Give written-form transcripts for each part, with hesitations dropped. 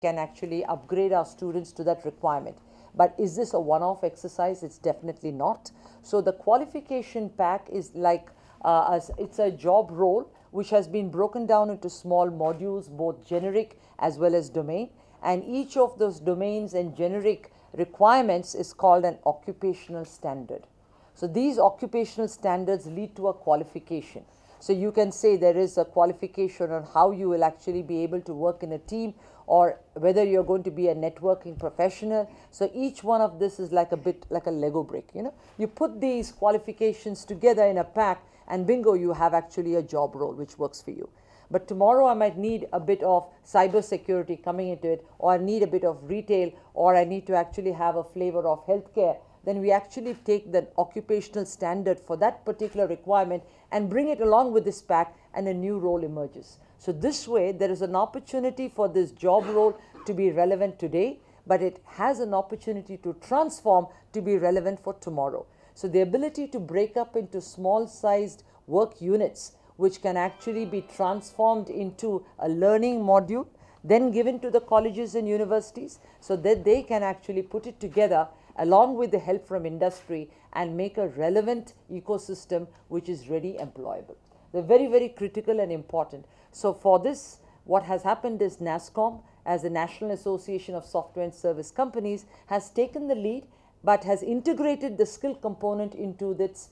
can actually upgrade our students to that requirement. But is this a one-off exercise? It's definitely not. So the qualification pack is like, it's a job role which has been broken down into small modules, both generic as well as domain. And each of those domains and generic requirements is called an occupational standard. So these occupational standards lead to a qualification. So you can say there is a qualification on how you will actually be able to work in a team, or whether you're going to be a networking professional. So each one of this is like a bit like a Lego brick, you know. You put these qualifications together in a pack and bingo, you have actually a job role which works for you. But tomorrow I might need a bit of cyber security coming into it, or I need a bit of retail, or I need to actually have a flavor of healthcare. Then we actually take the occupational standard for that particular requirement and bring it along with this pack, and a new role emerges. So this way there is an opportunity for this job role to be relevant today, but it has an opportunity to transform to be relevant for tomorrow. So the ability to break up into small sized work units which can actually be transformed into a learning module, then given to the colleges and universities so that they can actually put it together along with the help from industry and make a relevant ecosystem which is ready employable. They're very, very critical and important. So for this, what has happened is NASSCOM, as the National Association of Software and Service Companies, has taken the lead but has integrated the skill component into its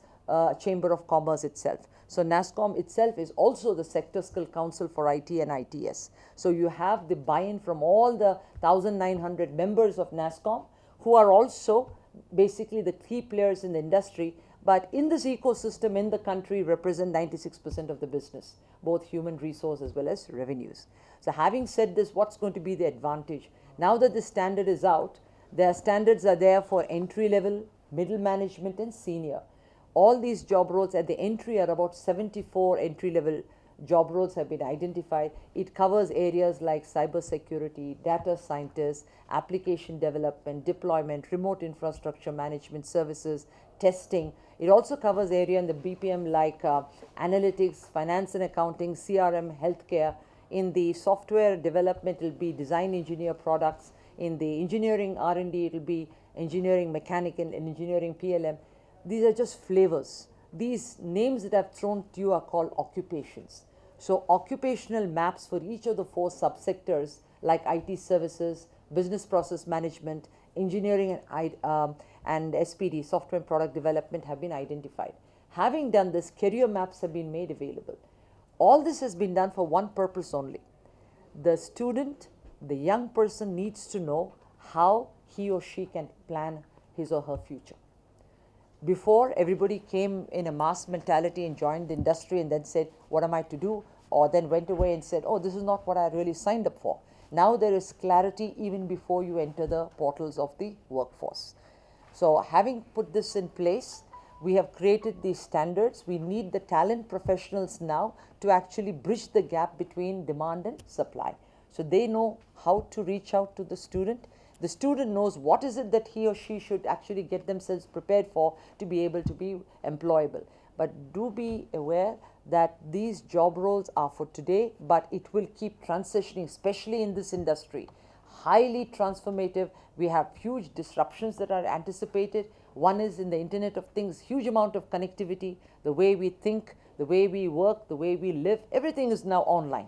Chamber of Commerce itself. So NASSCOM itself is also the Sector Skill Council for IT and ITS. So you have the buy-in from all the 1,900 members of NASSCOM, who are also basically the key players in the industry, but in this ecosystem in the country represent 96% of the business, both human resource as well as revenues. So having said this, what's going to be the advantage? Now that the standard is out, their standards are there for entry level, middle management and senior. All these job roles at the entry are about 74 entry level job roles have been identified. It covers areas like cyber security, data scientists, application development, deployment, remote infrastructure management services, testing. It also covers area in the BPM like analytics, finance and accounting, CRM, healthcare. In the software development, it will be design engineer products. In the engineering R&D, it will be engineering mechanical and engineering PLM. These are just flavors. These names that I've thrown to you are called occupations. So occupational maps for each of the 4 subsectors like IT services, business process management, engineering and SPD, software and product development, have been identified. Having done this, career maps have been made available. All this has been done for one purpose only. The student, the young person needs to know how he or she can plan his or her future. Before, everybody came in a mass mentality and joined the industry and then said, what am I to do? Or then went away and said, oh, this is not what I really signed up for. Now there is clarity even before you enter the portals of the workforce. So having put this in place, we have created these standards. We need the talent professionals now to actually bridge the gap between demand and supply. So they know how to reach out to the student. The student knows what is it that he or she should actually get themselves prepared for to be able to be employable. But do be aware that these job roles are for today, but it will keep transitioning, especially in this industry. Highly transformative. We have huge disruptions that are anticipated. One is in the Internet of Things, huge amount of connectivity, the way we think, the way we work, the way we live, everything is now online.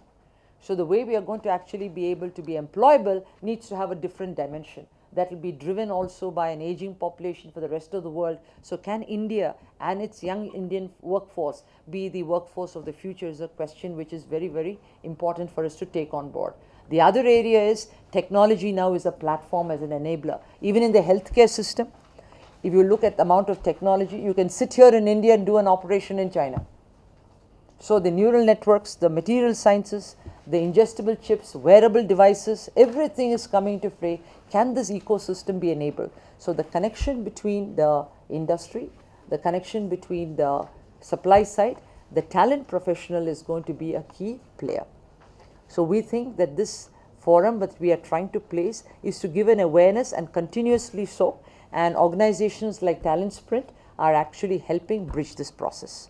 So the way we are going to actually be able to be employable needs to have a different dimension. That will be driven also by an aging population for the rest of the world. So can India and its young Indian workforce be the workforce of the future is a question which is very, very important for us to take on board. The other area is technology now is a platform as an enabler. Even in the healthcare system, if you look at the amount of technology, you can sit here in India and do an operation in China. So the neural networks, the material sciences, the ingestible chips, wearable devices, everything is coming to play. Can this ecosystem be enabled? So the connection between the industry, the connection between the supply side, the talent professional is going to be a key player. So we think that this forum that we are trying to place is to give an awareness, and continuously so, and organizations like Talent Sprint are actually helping bridge this process.